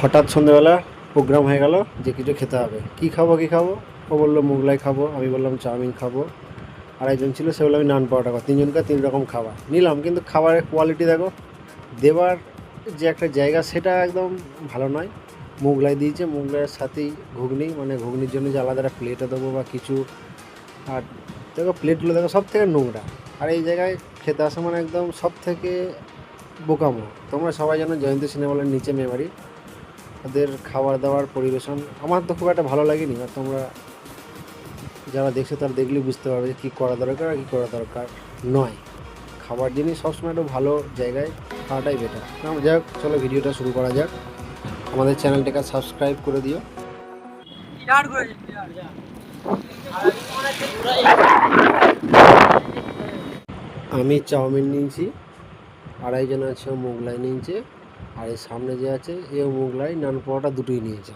হঠাৎ সন্ধ্যেবেলা প্রোগ্রাম হয়ে গেল যে কিছু খেতে হবে। কী খাবো কী খাবো, ও বললো মোগলাই খাবো, আমি বললাম চাউমিন খাবো, আরেকজন ছিল সে বললো আমি নান পরোটা খাবো। তিনজনকে তিন রকম খাবার নিলাম, কিন্তু খাবারের কোয়ালিটি দেখো, দেওয়ার যে একটা জায়গা সেটা একদম ভালো নয়। মোগলাই দিয়েছে, মোগলাইয়ের সাথেই ঘুগনি, মানে ঘুগনির জন্য যে আলাদা একটা প্লেটে দেবো বা কিছু। আর দেখো প্লেটগুলো দেখো সব থেকে নোংরা। আর এই জায়গায় খেতে আসা মানে একদম সব থেকে বোকামো। তোমরা সবাই জানো জয়ন্তী সিনেমা হলের নিচে মেমারি, ওদের খাবার দাবার পরিবেশন আমার তো খুব একটা ভালো লাগেনি। আর তোমরা যারা দেখছো তারা দেখলেই বুঝতে পারবে যে কী করা দরকার আর কী করা দরকার নয়। খাবার জিনিস সবসময় একটু ভালো জায়গায় খাওয়াটাই বেটার। যাই হোক, চলো ভিডিওটা শুরু করা যাক। আমাদের চ্যানেলটাকে সাবস্ক্রাইব করে দিও। আমি চাউমিন নিয়েছি, আড়াইজন আছে মোগলাই নিয়েছে, আর এর সামনে যে আছে এও মোগলাই নান পরোটা দুটোই নিয়েছে।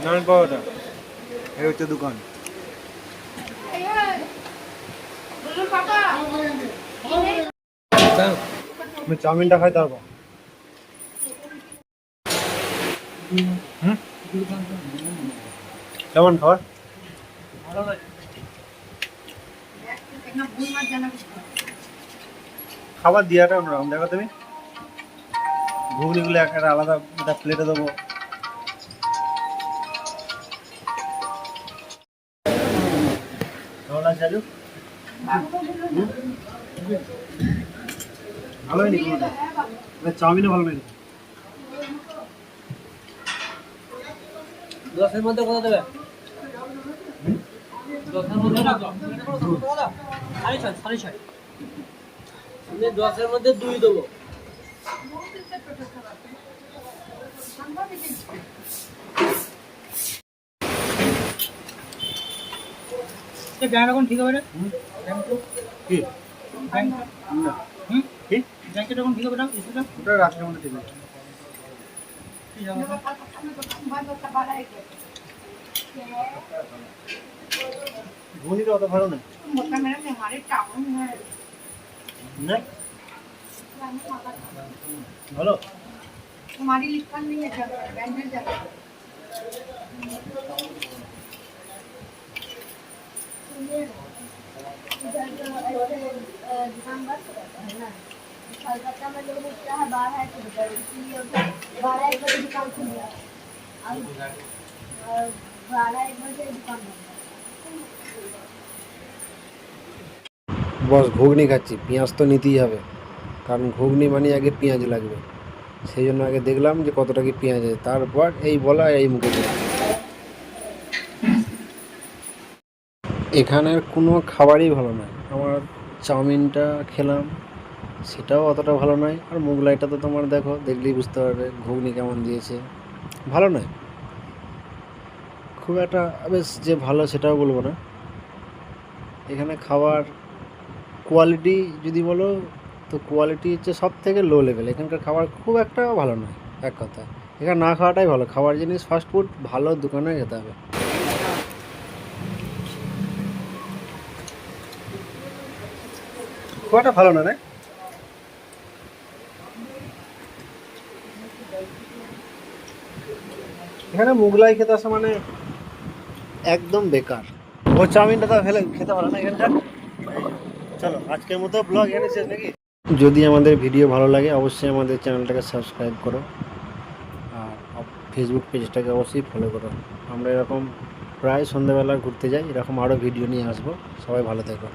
নান পাওয়াটা এই হচ্ছে দোকান। আমি চাউমিনটা খাই তারপর। কেমন খাবার? খাবার দিয়াটা অন্যরকম। দেখো তুমি ঘুগনিগুলো একটা আলাদা একটা প্লেটে দেবো। ভালো লাগছে আলু? ভালো হয়নি কোনোটা, চাউমিনও ভালো হয়নি। 10-এর মধ্যে কত দেবে? 10-এর মধ্যে না তো? 6.5 আমি 10-এর মধ্যে 2 দেবো। ব্যাংক এখন ঠিক হবে রে? কি ব্যাংক না, কি ব্যাংকের এখন ঠিক হবে না? ওটা রাত্রের মধ্যে ঠিক আছে। ঘুগনিটা অত ভালো না। না ভালো। हमारी लिखा नहीं है बैंडर जाता इधर तो ऐसे दुकान बंद रहता है ना। कलकत्ता में लोग उठता है 12 से उधर, इसलिए उधर 12-1 बजे दुकान खुल जाता है और 12-1 बजे दुकान बंद। বস ঘুগনি খাচ্ছি, পেঁয়াজ তো নিতেই হবে, কারণ ঘুগনি মানে আগে পেঁয়াজ লাগবে। সেই জন্য আগে দেখলাম যে কতটা কি পেঁয়াজ আছে, তারপর এই বলা এই মুখে দিলাম। এখানের কোনো খাবারই ভালো নয়। আমার চাউমিনটা খেলাম, সেটাও অতটা ভালো নয়। আর মোগলাইটা তো তোমার দেখো, দেখলেই বুঝতে পারবে ঘুগনি কেমন দিয়েছে, ভালো নয় খুব একটা। বেশ যে ভালো সেটাও বলবো না। এখানে খাবার কোয়ালিটি যদি বলো তো কোয়ালিটি হচ্ছে সব থেকে লো লেভেল। এখানকার খাবার খুব একটা ভালো নয়, এক কথা। এখানে না খাওয়াটাই ভালো। খাবার জিনিস ফাস্টফুড ভালো দোকানে খেতে হবে। খুব একটা ভালো না রে। এখানে মোগলাই খেতে আসা মানে একদম বেকার। ও চাউমিনটা তো ফেলে খেতে ভালো না এখানকার। চলো আজকের মতো ব্লগ এখানে শেষ নাকি? যদি আমাদের ভিডিও ভালো লাগে অবশ্যই আমাদের চ্যানেলটাকে সাবস্ক্রাইব করো, আর ফেসবুক পেজটাকে অবশ্যই ফলো করো। আমরা এরকম প্রায় সন্ধ্যাবেলা ঘুরতে যাই, এরকম আরও ভিডিও নিয়ে আসবো। সবাই ভালো থেকো।